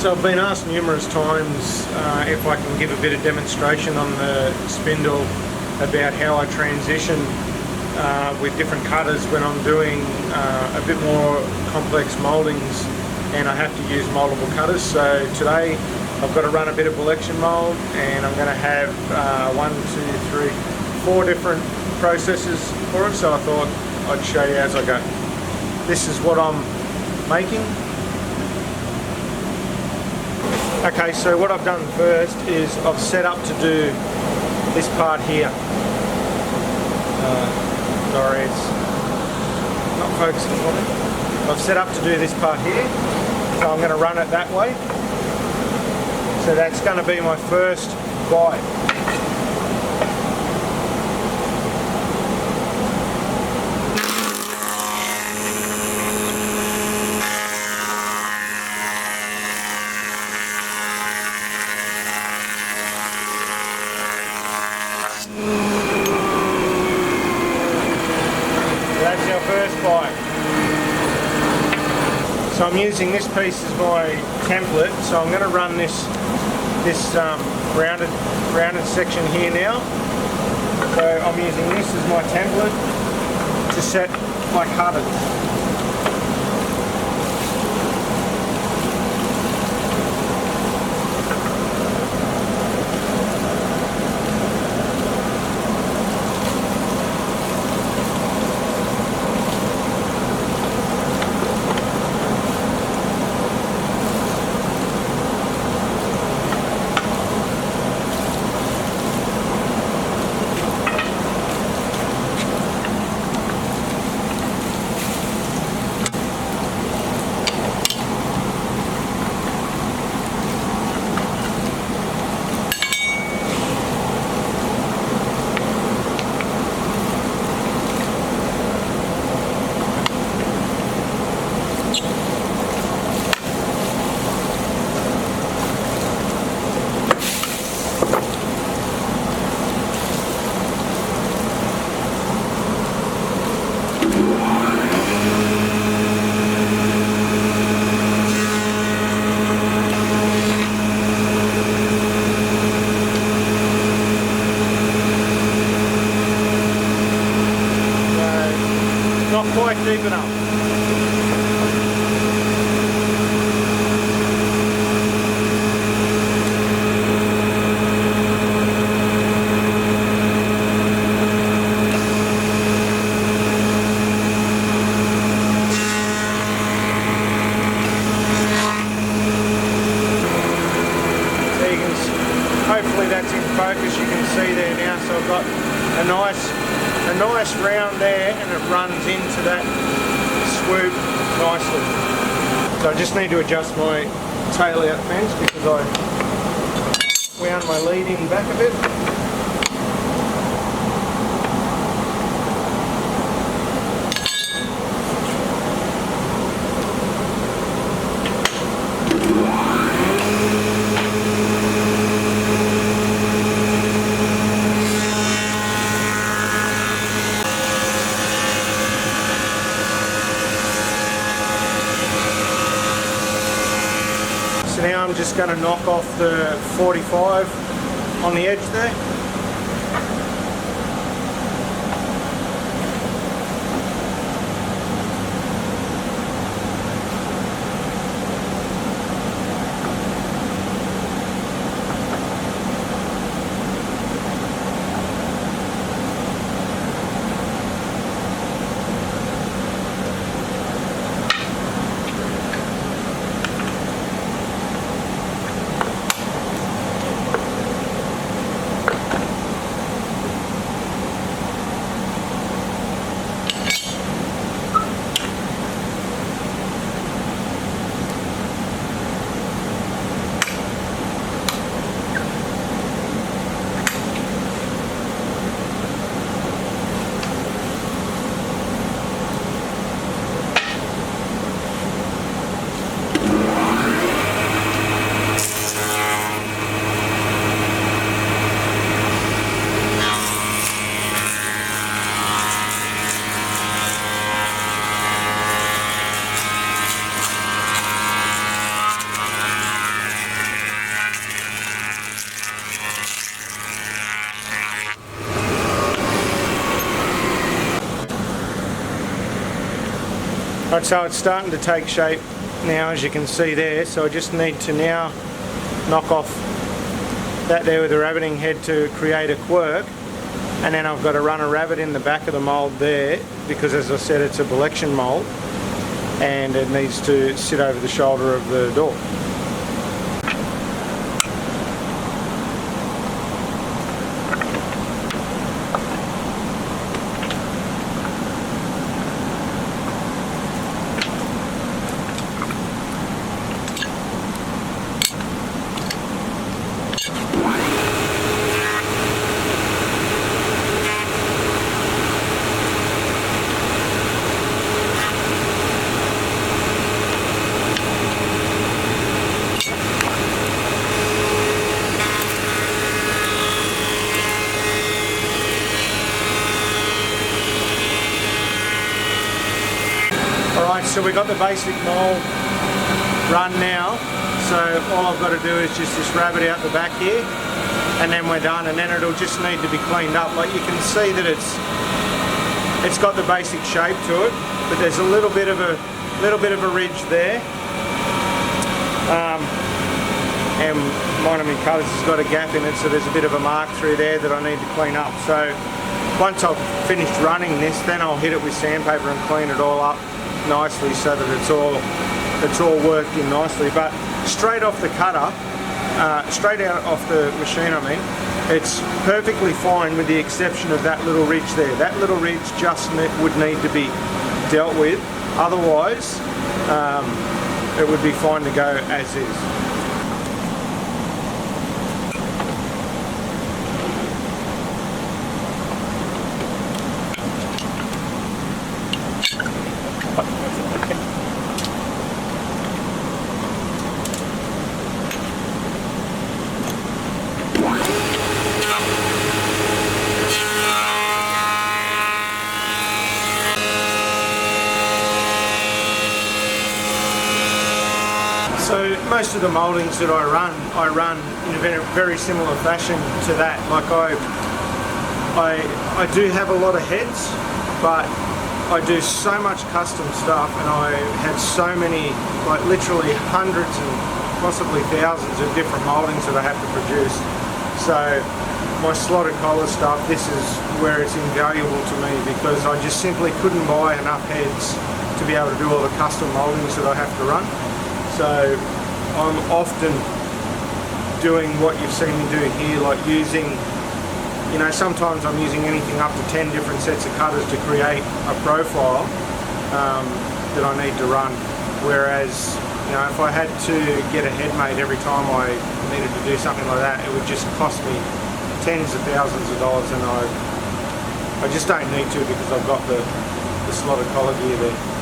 So I've been asked numerous times if I can give a bit of demonstration on the spindle about how I transition with different cutters when I'm doing a bit more complex mouldings and I have to use multiple cutters. So today I've got to run a bit of collection mould and I'm going to have 4 different processes for it, so I thought I'd show you as I go. This is what I'm making. Okay, so what I've done first is I've set up to do this part here. Sorry, it's not focusing for me. I've set up to do this part here, so I'm going to run it that way. So that's going to be my first bite. That's our first bite. So I'm using this piece as my template, so I'm going to run this rounded section here now. So I'm using this as my template to set my cutters. Not quite deep enough. So you can, hopefully that's in focus, you can see there now, so I've got a nice round there and it runs into that swoop nicely. So I just need to adjust my tail out fence because I wound my lead in back a bit. So now I'm just going to knock off the 45 on the edge there. Right, so it's starting to take shape now, as you can see there, so I just need to now knock off that there with the rabbiting head to create a quirk, and then I've got to run a rabbit in the back of the mould there, because as I said, it's a collection mould and it needs to sit over the shoulder of the door. Alright, so we've got the basic mould run now, so all I've got to do is just this rabbit out the back here, and then we're done, and then it'll just need to be cleaned up. Like you can see that it's got the basic shape to it, but there's a little bit of a ridge there, and one of my cutters has got a gap in it, so there's a bit of a mark through there that I need to clean up. So once I've finished running this, then I'll hit it with sandpaper and clean it all up nicely so that it's all worked in nicely. But straight off the cutter, straight out off the machine, I mean, it's perfectly fine with the exception of that little ridge there. That little ridge just would need to be dealt with, otherwise it would be fine to go as is. So most of the mouldings that I run in a very similar fashion to that. Like I do have a lot of heads, but I do so much custom stuff, and I have so many, like literally hundreds and possibly thousands of different mouldings that I have to produce. So my slotted collar stuff, this is where it's invaluable to me, because I just simply couldn't buy enough heads to be able to do all the custom mouldings that I have to run. So I'm often doing what you've seen me do here, like using, you know, sometimes I'm using anything up to 10 different sets of cutters to create a profile that I need to run. Whereas, you know, if I had to get a head made every time I needed to do something like that, it would just cost me tens of thousands of dollars, and I just don't need to, because I've got the slotted collar gear there.